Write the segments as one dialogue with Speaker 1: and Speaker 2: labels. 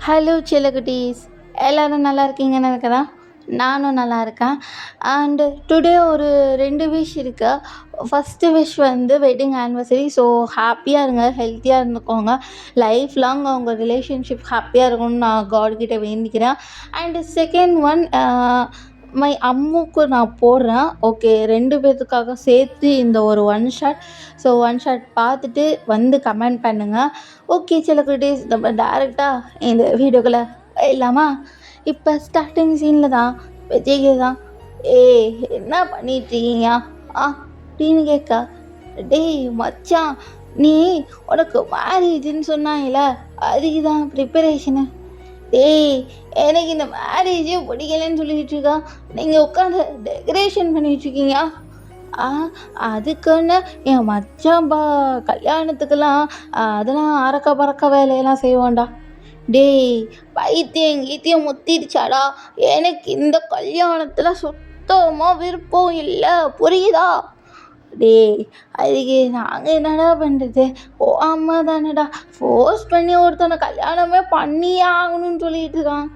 Speaker 1: Hello செல்லக்குட்டீஸ், எல்லோரும் நல்லா இருக்கீங்கன்னு நினைக்கிறேன். நானும் நல்லா இருக்கேன். அண்டு டுடே ஒரு 2 விஷ் இருக்கு. ஃபஸ்ட்டு விஷ் வந்து வெட்டிங் ஆனிவர்சரி. ஸோ ஹாப்பியாக இருங்க, ஹெல்த்தியாக இருந்துக்கோங்க. லைஃப் லாங் உங்கள் ரிலேஷன்ஷிப் ஹாப்பியாக இருக்கணும்னு நான் காட்கிட்ட வேண்டிக்கிறேன். அண்டு செகண்ட் ஒன், மை அம்முக்கு நான் போடுறேன். ஓகே, 2 பேர்த்துக்காக சேர்த்து இந்த ஒரு one shot. So one shot பார்த்துட்டு வந்து கமெண்ட் பண்ணுங்கள். ஓகே செல்லக்குட்டீஸ், நம்ம டேரெக்டாக இந்த வீடியோக்குள்ளே போயிடலாமா? இப்போ ஸ்டார்டிங் சீனில் தான் விஜய்க்கு தான் என்ன பண்ணிகிட்ருக்கீங்க அப்படின்னு கேட்க, டேய் மச்சான், நீ உனக்கு மேரேஜுன்னு சொன்னாங்கல்ல, அதுக்கு தான் ப்ரிப்பரேஷனு. டேய், எனக்கு இந்த மேரேஜே பிடிக்கலன்னு சொல்லிகிட்டு இருக்கா, நீங்கள் உட்காந்து டெக்கரேஷன் பண்ணிகிட்ருக்கீங்க. அதுக்குன்னு என் மச்சான் கல்யாணத்துக்கெல்லாம் அதெல்லாம் அறக்க பறக்க வேலையெல்லாம் செய்வான்டா. டேய், பைத்தியம் கீத்தியம் முத்திடுச்சாடா, எனக்கு இந்த கல்யாணத்தில் சுத்தமாக விருப்பம் இல்லை, புரியுதா? டேய், அதுக்கு நாங்கள் என்னடா பண்ணுறது? ஓ அம்மா தானடா ஃபோர்ஸ் பண்ணி ஒருத்தனை கல்யாணமே பண்ணியே ஆகணும்னு சொல்லிட்டு இருக்கான்.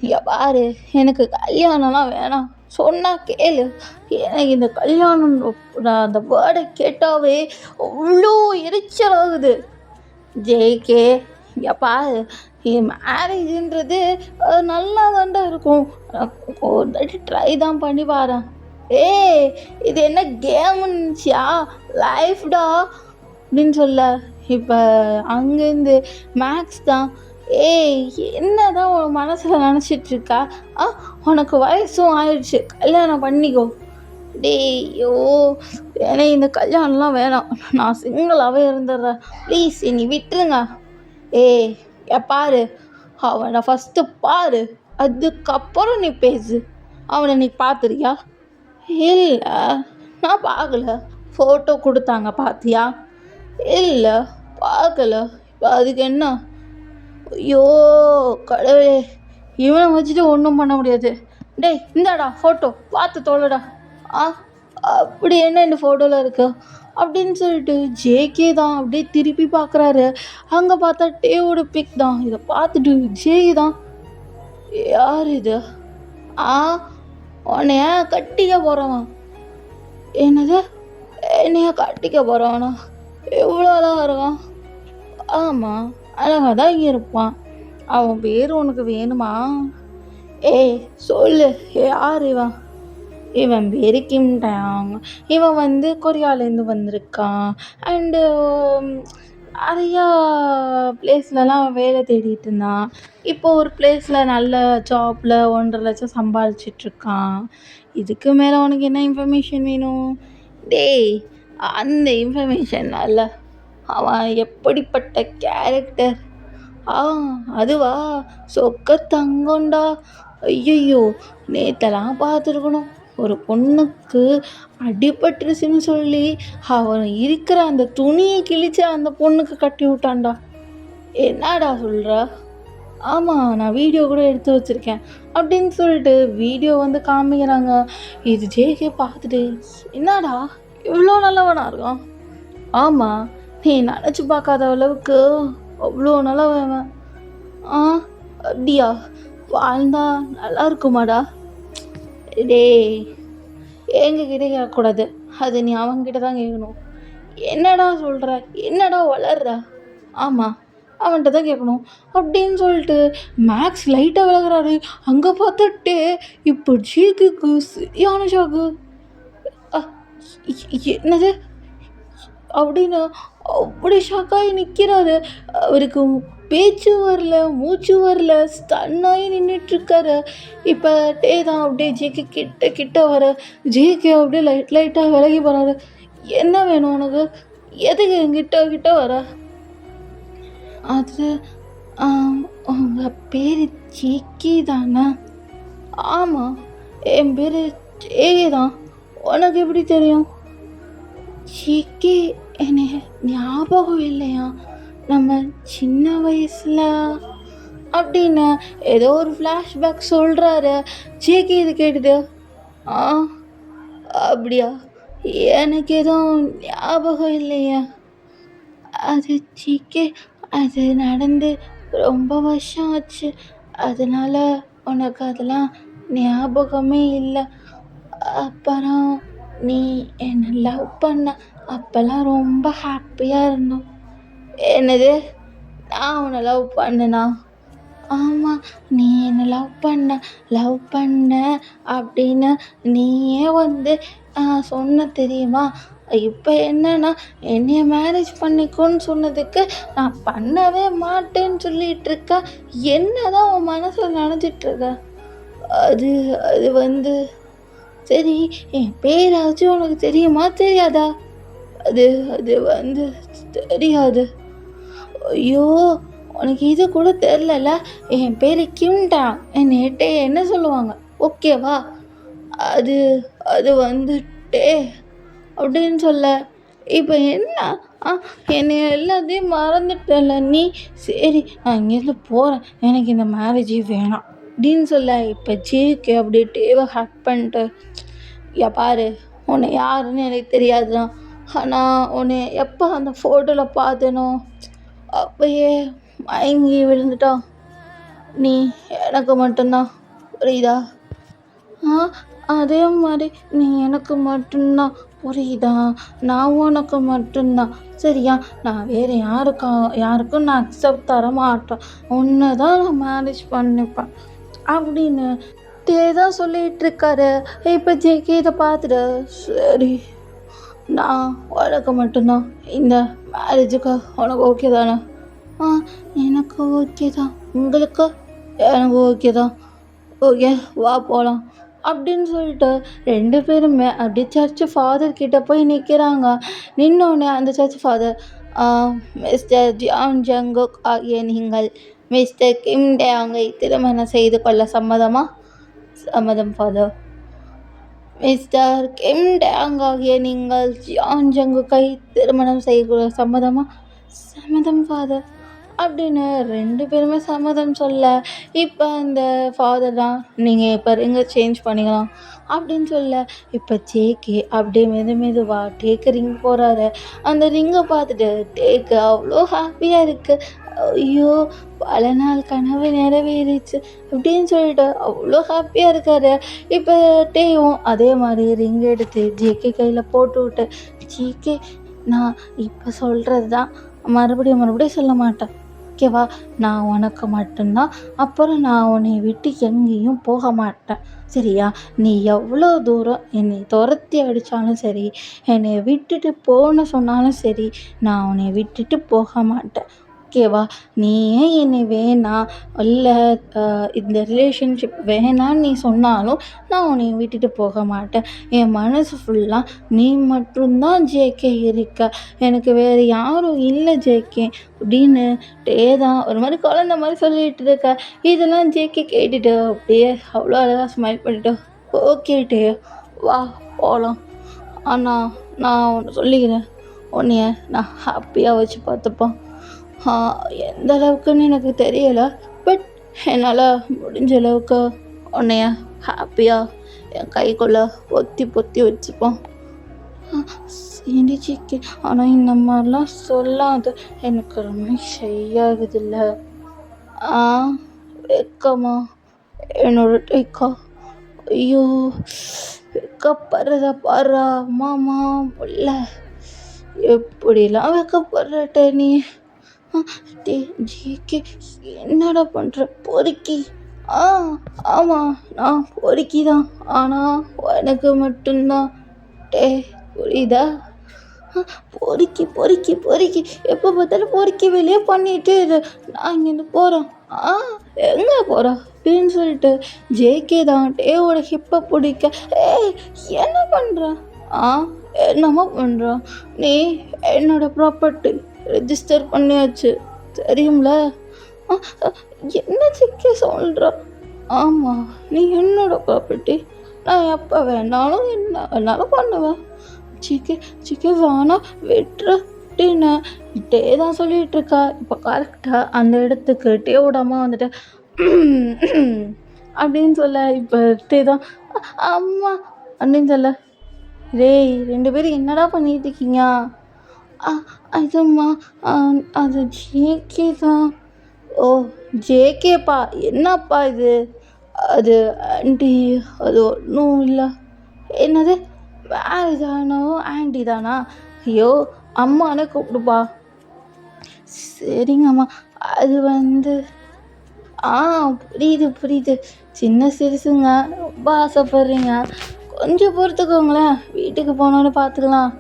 Speaker 1: இங்கே பாரு, எனக்கு கல்யாணம்லாம் வேணாம், சொன்னால் கேளு. எனக்கு இந்த கல்யாணம் அந்த வேர்டை கேட்டாவே அவ்வளோ எரிச்சல் ஆகுது. ஜேகே, இங்கே பாரு, மேரேஜுன்றது நல்லா தாண்டா இருக்கும், ஒரு தாட்டி ட்ரை தான் பண்ணி பாரு. இது என்ன கேமுன்னுச்சியா, லைஃப்டா அப்படின்னு சொல்ல. இப்போ அங்கேருந்து மேக்ஸ் தான், என்ன தான் உன் மனசில் நினச்சிட்ருக்கா? உனக்கு வயசும் ஆயிடுச்சு, கல்யாணம் பண்ணிக்கோ. டேய்யோ, எனக்கு இந்த கல்யாணம்லாம் வேணாம், நான் சிங்கிளாகவே இருந்துடுறேன், ப்ளீஸ் நீ விட்டுருங்க. பாரு, அவனை ஃபஸ்ட்டு பாரு, அதுக்கப்புறம் நீ பேசு. அவனை நீ பார்த்துறியா? இல்லை, நான் பார்க்கல. ஃபோட்டோ கொடுத்தாங்க, பார்த்தியா? இல்லை, பார்க்கல. இப்போ அதுக்கு என்ன? ஐயோ கடவுளே, இவனை வச்சுட்டு ஒன்றும் பண்ண முடியாது. டேய், இந்தாடா ஃபோட்டோ, பார்த்து தோலடா. அப்படி என்ன இந்த ஃபோட்டோவில் இருக்கு அப்படின்னு சொல்லிட்டு ஜேகே தான் அப்படியே திருப்பி பார்க்குறாரு. அங்கே பார்த்தா டேவோட பிக் தான். இதை பார்த்துட்டு ஜேகே தான், யார் இது? உன்னைய கட்டிக்க போகிறவன். என்னது? என்னைய கட்டிக்க போகிறவனா? எவ்வளோ அழகாக இருக்கான். ஆமாம், அழகாக தான் இங்கே இருப்பான். அவன் பேர் உனக்கு வேணுமா? சொல்லு, யார் இவன்? இவன் பேர் கிம் டயாங். இவன் வந்து கொரியாவிலேருந்து வந்திருக்கான். அண்டு நிறையா பிளேஸ்லலாம் வேலை தேடிட்டு இருந்தான். இப்போ ஒரு பிளேஸில் நல்ல ஜாப்பில் 1.5 லட்சம் சம்பாதிச்சிட்ருக்கான். இதுக்கு மேலே உனக்கு என்ன இன்ஃபர்மேஷன் வேணும்? டேய், அந்த இன்ஃபர்மேஷன் அல்ல, அவன் எப்படிப்பட்ட கேரக்டர். அதுவா? சொக்க தங்கம்டா. ஐயையோ, நேத்தெல்லாம் பார்த்துருக்கணும். ஒரு பொண்ணுக்கு அடிபட்டுருச்சுன்னு சொல்லி அவன் இருக்கிற அந்த துணியை கிழிச்சு அந்த பொண்ணுக்கு கட்டி விட்டான்டா. என்னடா சொல்கிற? ஆமாம், நான் வீடியோ கூட எடுத்து வச்சுருக்கேன் அப்படின்னு சொல்லிட்டு வீடியோ வந்து காமிக்கிறாங்க. இது ஜேகே பார்த்துட்டு, என்னடா இவ்வளோ நல்லவனா இருக்கான்? ஆமாம், நீ நினச்சி பார்க்காத அளவுக்கு அவ்வளோ நல்லவன். அப்படியா? வாழ்ந்தா நல்லா இருக்குமாடா? டேய், எங்ககிட்ட கேட்கக்கூடாது, அது நீ அவன்கிட்ட தான் கேட்கணும். என்னடா சொல்கிற? என்னடா வளர்ற? ஆமாம், அவன்கிட்ட தான் கேட்கணும் அப்படின்னு சொல்லிட்டு மேக்ஸ் லைட்டாக விலகிறாரு. அங்கே பார்த்துட்டு இப்போ ஜேக்குக்கு சரியான ஷாக்கு. என்னது அப்படின்னு அப்படி ஷாக்காகி நிற்கிறாரு. அவருக்கு பேச்சு வரல, மூச்சு வரல, ஸ்டன்னாகி நின்றுட்டுருக்காரு. இப்போ டே தான் அப்படியே ஜேகே கிட்ட வர, ஜேகே அப்படியே லைட்டாக விலகி போகிறாரு. என்ன வேணும் உனக்கு? எதுக்கு கிட்ட வர? அது உங்கள் பேர் ஜேகே தானே? ஆமாம், என் பேர் ஜேகே தான். உனக்கு எப்படி தெரியும்? ஜேகே என்ன ஞாபகம் இல்லையா, நம்ம சின்ன வயசில் அப்படின்னு ஏதோ ஒரு ஃப்ளாஷ்பேக் சொல்கிறாரு. ஜேகே இது கேட்டுது. அப்படியா? எனக்கு எதுவும் ஞாபகம் இல்லையா. அது ஜேகே, அது நடந்து ரொம்ப வருஷம் ஆச்சு. அதனால உனக்கு அதெல்லாம் ஞாபகமே இல்லை. அப்புறம் நீ என்னை லவ் பண்ண அப்போல்லாம் ரொம்ப ஹாப்பியாக இருந்தோம். என்னது? நான் உன்னை லவ் பண்ணனா? ஆமாம், நீ என்னை லவ் பண்ண அப்படின்னு நீயே வந்து சொன்ன தெரியுமா? இப்போ என்னன்னா என்னைய மேரேஜ் பண்ணிக்கோன்னு சொன்னதுக்கு நான் பண்ணவே மாட்டேன்னு சொல்லிட்டு இருக்க. என்னதான் உன் மனசில் நினச்சிட்ருக்க? அது அது வந்து சரி, என் பேராச்சும் உனக்கு தெரியுமா தெரியாதா? அது அது வந்து தெரியாது. ஐயோ, உனக்கு இது கூட தெரிலல. என் பேர் கிம்டா. என்னைட்ட என்ன சொல்லுவாங்க ஓகேவா? அது அது வந்துட்டே அப்படின்னு சொல்ல. இப்போ என்ன? என்னை எல்லாத்தையும் மறந்துட்டல நீ. சரி, நான் இங்கேருந்து போகிறேன், எனக்கு இந்த மேரேஜே வேணாம் அப்படின்னு சொல்ல. இப்போ ஜேகே அப்படியே டேவை ஹேக் பண்ணிட்டு, பாரு, உன்னை யாருன்னு எனக்கு தெரியாதுதான், ஆனால் உன்னை எப்போ அந்த ஃபோட்டோவில் பார்த்தேனோ அப்பயே மயங்கி விழுந்துட்டான். நீ எனக்கு மட்டும்தான், புரியுதா? அதே மாதிரி நீ எனக்கு மட்டும்தான், புரியுதா? நான் உனக்கு மட்டும்தான், சரியா? நான் வேறு யாருக்கும் நான் அக்செப்ட் தர மாட்டேன். உன்னை தான் நான் மேரேஜ் பண்ணிப்பேன் அப்படின்னு தான் சொல்லிகிட்டு இருக்காரு. இப்போ ஜேகே இதை பார்த்துட்டு, சரி, நான் உனக்கு மட்டும்தான், இந்த மேரேஜுக்கு உனக்கு ஓகே தானே? எனக்கு ஓகே தான். உங்களுக்கு? எனக்கு ஓகே தான். ஓகே, வா போகலாம் அப்படின்னு சொல்லிட்டு 2 பேருமே அப்படியே சர்ச்சு ஃபாதர் கிட்ட போய் நிற்கிறாங்க. நின்னோடனே அந்த search father, mister Ziyan Jungkook ஆகிய நீங்கள் மிஸ்டர் கிம் டேங்கை திருமணம் செய்து கொள்ள சம்மதமா? சம்மதம் ஃபாதர். மிஸ்டர் கிம் டேங் ஆகிய நீங்கள் ஜியான் ஜங்குக்கை திருமணம் செய்ய சம்மதமா? சம்மதம் ஃபாதர் அப்படின்னு 2 பேருமே சம்மதம் சொல்ல. இப்போ அந்த ஃபாதர் தான், நீங்கள் இப்போ ரிங்கை சேஞ்ச் பண்ணிக்கலாம் அப்படின்னு சொல்ல. இப்போ ஜேகே அப்படியே மெதுவாக டேக்கு ரிங் போகிறாரு. அந்த ரிங்கை பார்த்துட்டு டேக்கு அவ்வளோ ஹாப்பியாக இருக்குது. ஐயோ, பல நாள் கனவு நிறைவேறிச்சு அப்படின்னு சொல்லிட்டு அவ்வளோ ஹாப்பியாக இருக்காரு. இப்போ டேயும் அதே மாதிரி ரிங் எடுத்து ஜேகே கையில் போட்டு விட்டு, ஜேகே, நான் இப்போ சொல்கிறது தான், மறுபடியும் சொல்ல மாட்டேன், ஓகேவா? நான் உனக்கு மட்டும்தான். அப்புறம் நான் உன்னை விட்டு எங்கேயும் போக மாட்டேன், சரியா? நீ எவ்வளோ தூரம் என்னை துரத்தி அடித்தாலும் சரி, என்னை விட்டுட்டு போன சொன்னாலும் சரி, நான் உன்னை விட்டுட்டு போக மாட்டேன், ஓகேவா? நீ ஏன் என்னை வேணாம், இல்லை இந்த ரிலேஷன்ஷிப் வேணான்னு நீ சொன்னாலும் நான் உன்னை விட்டுட்டு போக மாட்டேன். என் மனசு ஃபுல்லாக நீ மட்டும்தான் ஜேகே இருக்க, எனக்கு வேறு யாரும் இல்லை ஜேகே அப்படின்னு தான் ஒரு மாதிரி குழந்த மாதிரி சொல்லிகிட்டு இருக்க. இதெல்லாம் ஜேகே கேட்டுட்டு அப்படியே அவ்வளோ அழகாக ஸ்மைல் பண்ணிட்டு, ஓகே டே, வா போகலாம். ஆனால் நான் ஒன்று சொல்லிக்கிறேன், உன்னைய நான் ஹாப்பியாக வச்சு பார்த்துப்பேன். எந்த அளவுக்குன்னு எனக்கு தெரியலை, பட் என்னால் முடிஞ்ச அளவுக்கு உன்னைய ஹாப்பியாக என் கைக்குள்ளே பொத்தி வச்சுப்போம். சிந்திச்சிக்கு. ஆனால் இந்த மாதிரிலாம் சொல்லாது, எனக்கு ரொம்ப ஷையாகுதில்ல. வெக்கமா? என்னோட டேக்கா? ஐயோ, வெக்கப்படுறத பாரா மாமா புள்ள, எப்படிலாம் வெக்கப்படுறட்ட நீ? ஜேகே, என்னடா பண்ணுற பொறுக்கி? ஆமாம், நான் பொறுக்கி தான், ஆனால் எனக்கு மட்டும்தான் புரியுதா? பொறுக்கி எப்போ பார்த்தாலும் பொறுக்கி வெளியே பண்ணிகிட்டே இரு. நான் இங்கேருந்து போகிறேன். எங்கே போகிறேன் அப்படின்னு சொல்லிட்டு ஜேகே தான் டேவோட ஹிப்பை பிடிக்க, என்ன பண்ணுற? என்னம்மா பண்ணுற நீ? என்னோட ப்ராப்பர்ட்டி ரெஜிஸ்டர் பண்ணியாச்சு, தெரியும்ல? என்ன ஜேகே சொல்கிற? ஆமாம், நீ என்னோட ப்ராப்பர்ட்டி, நான் எப்போ வேணாலும் என்ன வேணாலும் பண்ணுவேன். ஜேகே வேணாம் விட்டுற அப்படின்னு டே தான் சொல்லிகிட்டு இருக்கா. இப்போ கரெக்டாக அந்த இடத்துக்கு டேவோட அம்மா வந்துட்டு அப்படின்னு சொல்ல. இப்போ டே தான் அம்மா அப்படின்னு சொல்ல. டேய், 2 பேரும் என்னடா பண்ணிட்டு இருக்கீங்க? அதும்மா, அது ஜேகே தான். ஓ! ஜேகேப்பா. என்னப்பா இது? அது ஆன்டி அது ஒன்றும் இல்ல. என்னது? மேரேஜ் ஆனவ ஆன்டி தானா? ஐயோ! அம்மான்னு கூப்பிடுப்பா. சரிங்கம்மா. அது வந்து ஆ புரியுது, புரியுது. சின்ன சிறுசுங்க. ரொம்ப ஆசைப்படுறீங்க. கொஞ்சம் பொறுத்துக்கோங்களேன். வீட்டுக்கு போனோனே பார்த்துக்கலாம்.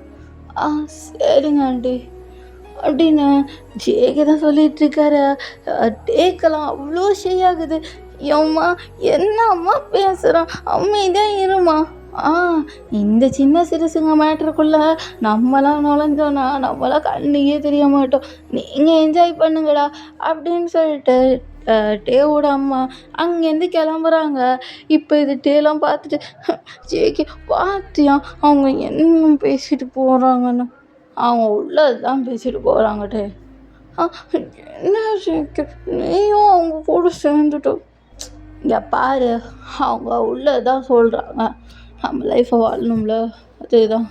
Speaker 1: ஆ சரிங்க ஆண்டி. அப்படின்னு ஜேகே தான் சொல்லிகிட்ருக்காரு. டேக்கெல்லாம் அவ்வளோ ஷை ஆகுது. ஏம்மா என்னம்மா பேசுகிறான்? அமைதியாக இரும்மா. ஆ இந்த சின்ன சிறுசுங்க மேட்ருக்குள்ளே நம்மளாம் நுழைஞ்சோன்னா நம்மளாம் கண்ணுக்கே தெரிய மாட்டோம். நீங்கள் என்ஜாய் பண்ணுங்கடா அப்படின்னு சொல்லிட்டு டேவோட அம்மா அங்கேருந்து கிளம்புறாங்க. இப்போ இது டேலாம் பார்த்துட்டு ஜேகே பார்த்தியா அவங்க என்ன பேசிட்டு போகிறாங்கன்னு. அவங்க உள்ளது தான் பேசிட்டு போகிறாங்க டே. என்ன ஜேகே நீயும் அவங்க கூட சேர்ந்துட்டு இங்கே பாரு, அவங்க உள்ளது தான் சொல்கிறாங்க. நம்ம லைஃப்பை வாழணும்ல, அதுதான்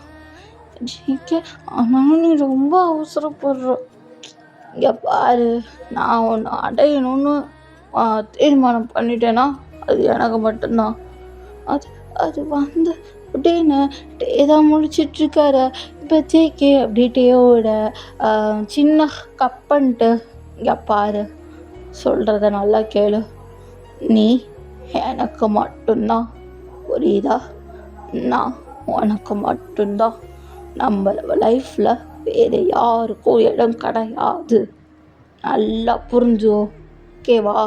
Speaker 1: ஜேகே. ஆனாலும் நீ ரொம்ப அவசரப்படுற. இங்கே பாரு, நான் ஒன்று அடையணும்னு தீர்மானம் பண்ணிட்டேன்னா அது எனக்கு மட்டும்தான். அது அது வந்து அப்படின்னு டே தான் முழிச்சிட்ருக்காரு. இப்போ ஜேகே அப்படி டேவோட சின்ன கப்பன்ட்டு இங்கே பாரு, சொல்கிறத நல்லா கேளு. நீ எனக்கு மட்டும்தான், புரியுதா? நான் உனக்கு மட்டும்தான். நம்ம லைஃப்பில் வேறு யாருக்கும் இடம் கிடையாது. நல்லா புரிஞ்சோ, ஓகேவா?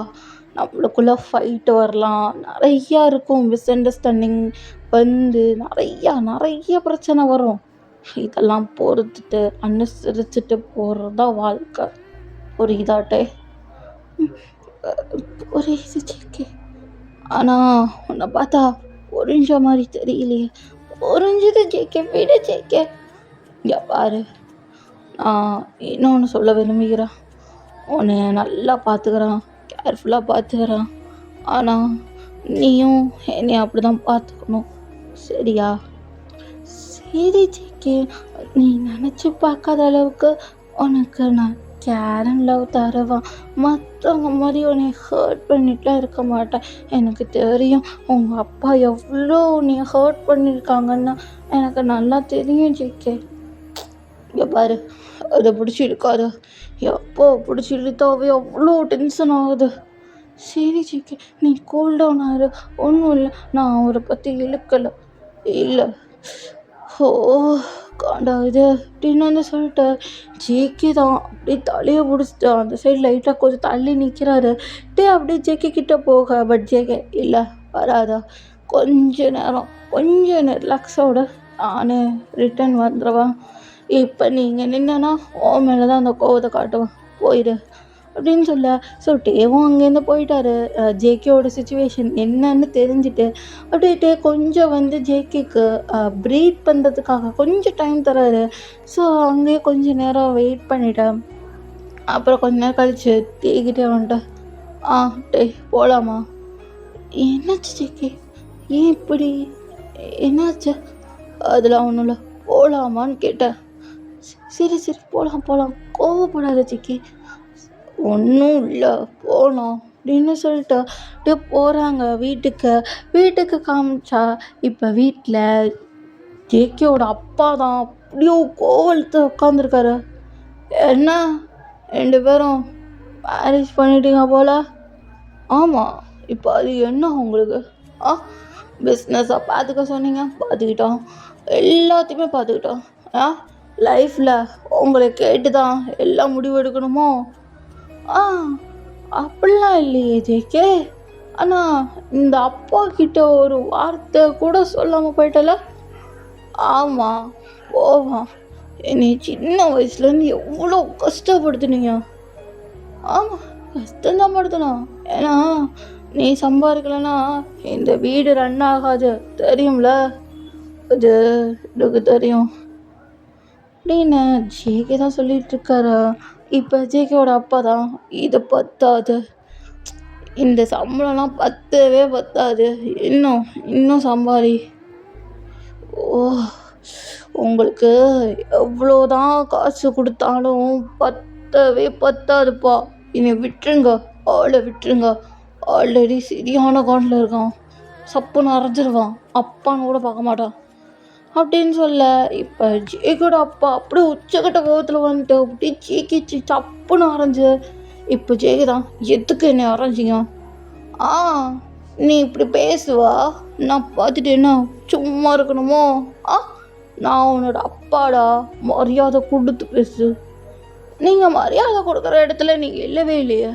Speaker 1: நம்மளுக்குள்ளே ஃபைட்டு வரலாம், நிறையா இருக்கும். மிஸ் அண்டர்ஸ்டாண்டிங் வந்து நிறைய பிரச்சனை வரும். இதெல்லாம் பொறுத்துட்டு அனுசரிச்சுட்டு போகிறது தான் வாழ்க்கை. புரியுதாட்டே? புரியுது ஜேகே. ஆனால் உன்னை பார்த்தா புரிஞ்ச மாதிரி தெரியலையே. புரிஞ்சுது ஜேகே, விடு ஜேகே. இங்கே பாரு, நான் இன்னொன்று சொல்ல விரும்புகிறேன். உன்னை நல்லா பார்த்துக்கிறான், கேர்ஃபுல்லாக பார்த்துக்கிறான். ஆனால் நீயும் என்னை அப்படி தான் பார்த்துக்கணும், சரியா? சரி ஜேகே, நீ நினச்சி பார்க்காத அளவுக்கு உனக்கு நான் கேர் அண்ட் லவ் தருவேன். மற்றவங்க மாதிரி உன்னை ஹர்ட் பண்ணிட்டுலாம் இருக்க மாட்டேன். எனக்கு தெரியும் உங்கள் அப்பா எவ்வளோ நீ ஹர்ட் பண்ணியிருக்காங்கன்னு எனக்கு நல்லா தெரியும் ஜேகே. இங்கே பாரு, அதை பிடிச்சி இழுக்காது. எப்போ பிடிச்சி இழுத்தாவே அவ்வளோ டென்ஷன் ஆகுது. சரி ஜேகே, நீ கூல் டவுன் ஆகிரு. ஒன்றும் இல்லை, நான் அவரை பற்றி இழுக்கலை. இல்லை, ஓ காண்டாகுது அப்படின்னு வந்து சொல்லிட்டு ஜேகே தான் அப்படியே தலையை பிடிச்சிட்டு அந்த சைடு லைட்டாக கொஞ்சம் தள்ளி நிற்கிறாரு. அப்படியே ஜேகே கிட்டே போக, பட் ஜேகே இல்லை வராதா, கொஞ்சம் ரிலாக்ஸோட நானே ரிட்டன் வந்துடுவேன். இப்போ நீங்கள் நின்னா ஓ மேலே தான் அந்த கோவத்தை காட்டுவேன், போயிடு அப்படின்னு சொல்ல. ஸோ டேவும் அங்கேருந்து போயிட்டாரு. ஜேகேவோட சுச்சுவேஷன் என்னன்னு தெரிஞ்சுட்டு அப்படியே டே கொஞ்சம் வந்து ஜேகேக்கு ப்ரீத் பண்ணுறதுக்காக கொஞ்சம் டைம் தராரு. ஸோ அங்கேயே கொஞ்சம் நேரம் வெயிட் பண்ணிட்டேன். அப்புறம் கொஞ்ச நேரம் கழிச்சு டேக்கிட்டே வந்துட்டேன். டே போகலாமா? என்னாச்சு ஜேகே, ஏன் இப்படி, என்னாச்சு? அதெல்லாம் ஒன்றும் இல்லை, போகலாமான்னு கேட்டேன். சரி போகலாம், கோவப்படாத ஜேகே. ஒன்றும் இல்லை, போகலாம் அப்படின்னு சொல்லிட்டு அப்படியே போகிறாங்க வீட்டுக்கு காமிச்சா இப்போ வீட்டில் ஜேகேவோட அப்பா தான் அப்படியோ கோவலத்தை உட்காந்துருக்காரு. என்ன 2 பேரும் மேரேஜ் பண்ணிட்டீங்க போல்? ஆமாம். இப்போ அது என்ன உங்களுக்கு? பிஸ்னஸாக பார்த்துக்க சொன்னீங்க, பார்த்துக்கிட்டோம். எல்லாத்தையுமே பார்த்துக்கிட்டோம். லைஃப்பில் உங்களை கேட்டு தான் எல்லாம் முடிவு எடுக்கணுமோ? அப்படிலாம் இல்லையே ஜேகே. ஆனால் இந்த அப்பா கிட்ட ஒரு வார்த்தை கூட சொல்லாமல் போயிட்டல. ஆமாம், போவான். என்னை சின்ன வயசுலேருந்து எவ்வளோ கஷ்டப்படுத்துனீங்க. ஆமாம், கஷ்டம்தான் படுத்தணும். ஏன்னா நீ சம்பாதிக்கலைன்னா இந்த வீடு ரன் ஆகாது, தெரியும்ல? அது எனக்கு தெரியும் அப்படின்னு ஜேகே தான் சொல்லிகிட்ருக்காரு. இப்போ ஜேகேவோட அப்பா தான், இது பத்தாது, இந்த சம்பளம்லாம் பத்தாது, இன்னும் சம்பாதி. ஓ, உங்களுக்கு எவ்வளோதான் காசு கொடுத்தாலும் பத்தாதுப்பா. என்னை விட்டுருங்க, ஆளை விட்டுருங்க. ஆல்ரெடி சரியான காண்டில் இருக்கான். சப்புன்னு அரைஞ்சிருவான். அப்பான்னு கூட பார்க்க மாட்டான் அப்படின்னு சொல்ல, இப்போ ஜேக்கோட அப்பா அப்படியே உச்சக்கட்ட கோவத்தில் வந்துட்டு அப்படியே ஜேக்கிச்சு சப்புன்னு அரைஞ்சு. இப்போ ஜேக்கு தான், எதுக்கு என்னை அரைஞ்சிங்க? ஆ, நீ இப்படி பேசுவா? நான் பார்த்துட்டு என்ன சும்மா இருக்கணுமோ? ஆ, நான் உன்னோட அப்பாடா, மரியாதை கொடுத்து பேசு. நீங்கள் மரியாதை கொடுக்குற இடத்துல நீங்கள் இல்லவே இல்லையே,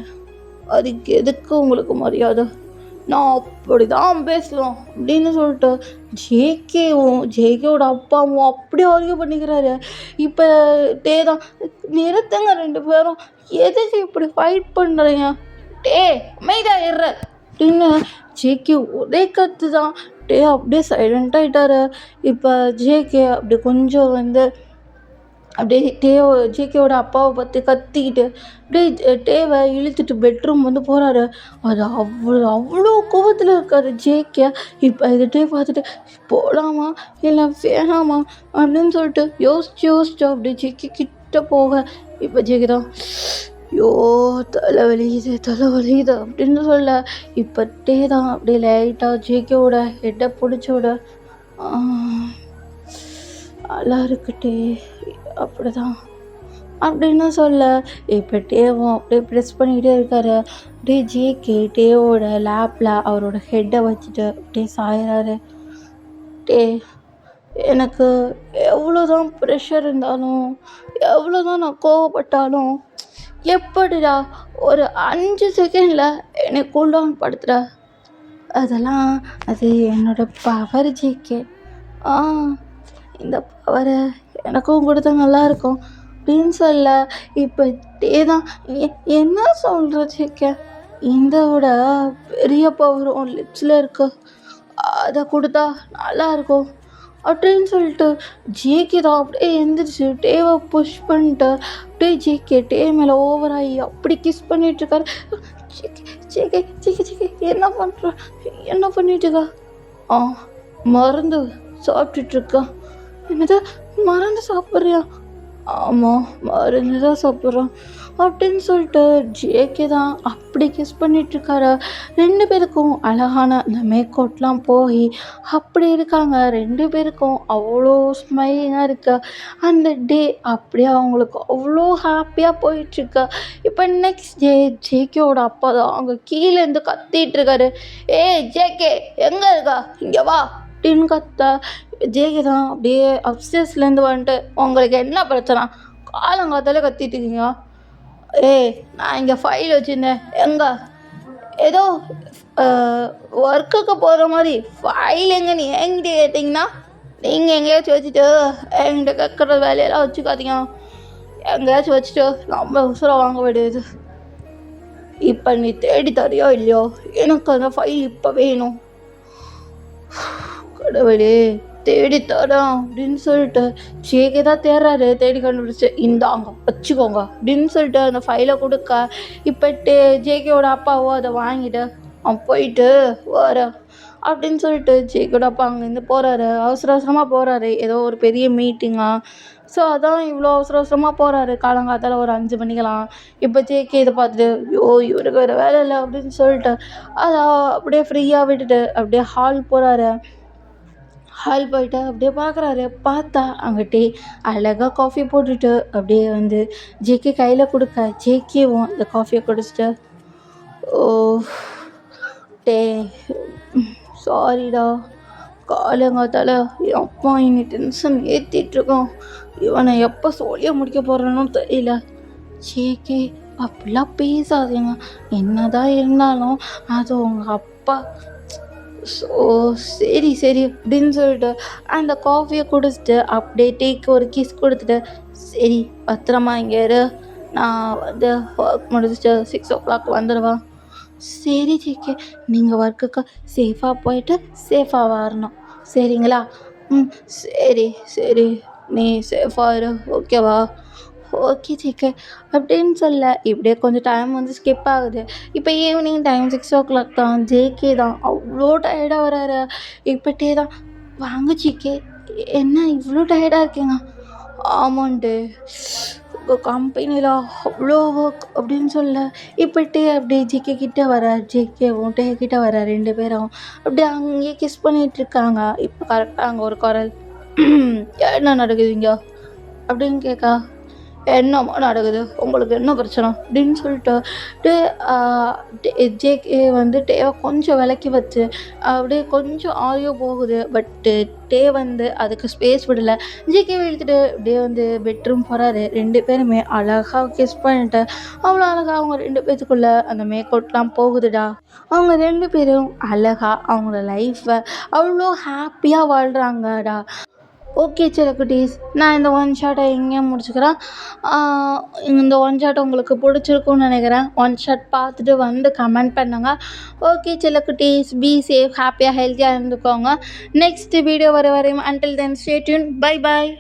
Speaker 1: அதுக்கு எதுக்கு உங்களுக்கு மரியாதை? நான் அப்படி தான் பேசலாம் அப்படின்னு சொல்லிட்டு ஜேகேவோட அப்பாவும் அப்படியே ஆர்கியூ பண்ணிக்கிறாரு. இப்போ தான், நிறுத்துங்க 2 பேரும், எதுக்கு இப்படி ஃபைட் பண்ணுறீங்க? அமைதியா இருற அப்படின்னு ஜேகே ஒரே கத்து தான். அப்படியே சைலண்ட் ஆகிட்டாரு. இப்போ ஜேகே அப்படி கொஞ்சம் அப்படியே ஜேகேவோட அப்பாவை பற்றி கத்திக்கிட்டு அப்படியே டேவை இழுத்துட்டு பெட்ரூம் போகிறாரு. அது அவ்வளோ கோபத்தில் இருக்காரு ஜேகே. இப்போ இது டே பார்த்துட்டு போகலாமா இல்லை வேணாமா அப்படின்னு சொல்லிட்டு யோசிச்சு அப்படியே ஜேகே கிட்ட போக, இப்போ ஜேகே தான், ஐயோ தலைவலியுது அப்படின்னு சொல்ல, இப்போ டே தான் அப்படியே லைட்டாக ஜேகேவோட ஹெட்டை பிடிச்ச விட, நல்லா இருக்குட்டே அப்படிதான் அப்படின்னு சொல்ல, இப்போ டேவும் அப்படியே ப்ரெஸ் பண்ணிக்கிட்டே இருக்காரு. அப்படியே ஜேகே டேவோட லேப்பில் அவரோட ஹெட்டை வச்சுட்டு அப்படியே சாயிறாரு. எனக்கு எவ்வளோதான் ப்ரெஷர் இருந்தாலும், எவ்வளோதான் நான் கோவப்பட்டாலும், எப்படிடா ஒரு 5 செகண்டில் என்னை கூல் டவுன் படுத்துகிற? அதெல்லாம் அது என்னோட பவர் ஜேகே. இந்த பவரை எனக்கும் கொடுத்தா நல்லாயிருக்கும் அப்படின்னு சொல்ல, இப்போ தான், என்ன சொல்கிற ஜேகே? இந்த விட பெரிய பவரும் லிப்ஸில் இருக்கு, அதை கொடுத்தா நல்லாயிருக்கும் அப்படின்னு சொல்லிட்டு ஜேகே தான் அப்படியே எழுந்திரிச்சு டேவை புஷ் பண்ணிட்டு அப்படியே ஜேகே டே மேலே ஓவராகி அப்படி கிஸ் பண்ணிகிட்ருக்காரு. ஜேகே ஜேகே ஜேகே என்ன பண்ணிட்டுருக்கா? மருந்து சாப்பிட்டுட்ருக்கா. என்னது, மருந்து சாப்பிட்றியா? ஆமாம், மருந்து தான் சாப்பிட்றான் அப்படின்னு சொல்லிட்டு ஜேகே தான் அப்படி கிஸ் பண்ணிகிட்ருக்காரு. 2 பேருக்கும் அழகான அந்த மேக்கவுட்லாம் போய் அப்படி இருக்காங்க. 2 பேருக்கும் அவ்வளோ ஸ்மைலிங்காக இருக்கு. அந்த டே அப்படியே அவங்களுக்கு அவ்வளோ ஹாப்பியாக போயிட்டுருக்கு. இப்போ நெக்ஸ்ட் டே ஜேகேவோட அப்பா தான் அங்கே கீழேருந்து கத்திகிட்ருக்காரு. ஜேகே எங்கே இருக்கா, இங்கே வா அப்படின்னு கத்த, ஜேகே தான் அப்படியே அப்ஸ்டேர்ஸ்லேருந்து வந்துட்டு, உங்களுக்கு என்ன பிரச்சனை, காலங்காத்தாலே கத்திட்டு இருக்கீங்க? நான் இங்கே ஃபைல் வச்சுருந்தேன், எங்கே? ஏதோ ஒர்க்குக்கு போகிற மாதிரி ஃபைல் எங்கன்னு என்கிட்ட கேட்டிங்கன்னா, நீங்கள் எங்கேயாச்சும் வச்சுட்டு என்கிட்ட கேட்குற வேலையெல்லாம் வச்சுக்காதீங்க. எங்கேயாச்சும் வச்சுட்டு நம்ம உசுரை வாங்க வேண்டியது. இப்போ நீ தேடி தரையோ இல்லையோ, எனக்கு அந்த ஃபைல் இப்போ வேணும். கடவுளே, தேடி தரோம் அப்படின்னு சொல்லிட்டு ஜேகே தான் தேடுறாரு. தேடி கண்டுபிடிச்சி, இந்தாங்க வச்சுக்கோங்க அப்படின்னு சொல்லிட்டு அந்த ஃபைலை கொடுக்க, இப்போ ஜேகேவோட அப்பாவோ அதை வாங்கிட்டு அவன் போயிட்டு வர அப்படின்னு சொல்லிட்டு ஜேகேவோட அப்பா அங்கேருந்து போகிறாரு. அவசரமாக போகிறாரு, ஏதோ ஒரு பெரிய மீட்டிங்காக. ஸோ அதான் இவ்வளோ அவசரமாக போகிறாரு காலங்காத்தால் ஒரு 5 மணிக்கெல்லாம். இப்போ ஜேகே இதை பார்த்துட்டு, இவருக்கு வேறு வேலை இல்லை அப்படின்னு சொல்லிட்டு அதை அப்படியே ஃப்ரீயாக விட்டுட்டு அப்படியே ஹால் போகிறாரு. ஹால் போயிட்டு அப்படியே பார்க்குறாரு. பார்த்தா அங்கிட்டே அழகாக காஃபி போட்டுட்டு அப்படியே ஜேகே கையில் கொடுக்க, ஜேகேவும் அந்த காஃபியை குடிச்சிட்டு, ஓ டே சாரிடா, காலங்காத்தால் என் அப்பா இன்னி டென்ஷன் ஏற்றிட்டுருக்கோம், இவனை எப்போ சொல்லிய முடிக்க போகிறேன்னு தெரியல. ஜேகே அப்படிலாம் பேசாதீங்க, என்னதான் இருந்தாலும் அது உங்கள் அப்பா. ஸோ சரி அப்படின்னு சொல்லிட்டு அந்த காஃபியை குடிச்சிட்டு அப்படியே டேக்கு ஒரு கிஸ் கொடுத்துட்டு, சரி பத்திரமா இங்கே இரு, நான் ஒர்க் முடிச்சுட்டு 6 o'clock வந்துடுவேன். சரி ஜேகே, நீங்கள் ஒர்க்குக்கு சேஃபாக போயிட்டு சேஃபாக வரணும், சரிங்களா? சரி நீ சேஃபாக இரு, ஓகேவா? ஓகே ஜேகே அப்படின்னு சொல்ல, இப்படியே கொஞ்சம் டைம் ஸ்கிப் ஆகுது. இப்போ ஈவினிங் டைம் 6 o'clock தான். ஜேகே தான் அவ்வளோ டயர்டாக வராரு. இப்போட்டே தான், வாங்க ஜேகே, என்ன இவ்வளோ டயர்டாக இருக்கீங்க? ஆமாண்டே, கம்பெனியில் அவ்வளோ ஒர்க் அப்படின்னு சொல்ல இப்போ டே அப்படியே ஜேகே கிட்ட வரார், ஜேகேவும் டே கிட்ட வரார், 2 பேரும் அப்படியே அங்கேயே கிஸ் பண்ணிட்டு இருக்காங்க. இப்போ கரெக்டாக அங்கே ஒரு குரல், என்ன நடக்குதுங்க அப்படின்னு கேட்கா, என்னம்மா நடக்குது, உங்களுக்கு என்ன பிரச்சனை அப்படின்னு சொல்லிட்டு ஜேகே வந்து டேவை கொஞ்சம் விலக்கி வச்சு அப்படியே கொஞ்சம் ஆடியோ போகுது. பட்டு டே வந்து அதுக்கு ஸ்பேஸ் விடலை. ஜேகேவை இழுத்துட்டு அப்படியே வந்து பெட்ரூம் போகிறாரு. 2 பேருமே அழகாக கிஸ் பண்ணிட்டு அவ்வளோ அழகாக அவங்க 2 பேத்துக்குள்ள அந்த மேக்கவுட்லாம் போகுதுடா. அவங்க 2 பேரும் அழகாக அவங்களோட லைஃப்பை அவ்வளோ ஹாப்பியாக வாழ்கிறாங்கடா. ஓகே செல்லக்குட்டீஸ், நான் இந்த ஒன் ஷாட்டை எங்கேயே முடிச்சுக்கிறேன். இந்த ஒன் ஷாட் உங்களுக்கு பிடிச்சிருக்குன்னு நினைக்கிறேன். ஒன் ஷாட் பார்த்துட்டு வந்து கமெண்ட் பண்ணுங்கள். ஓகே செல்லக்குட்டீஸ், பி சேஃப், ஹாப்பியாக ஹெல்த்தியாக இருந்துக்கோங்க. நெக்ஸ்ட் வீடியோ வர வரையும் until then stay tune. Bye bye.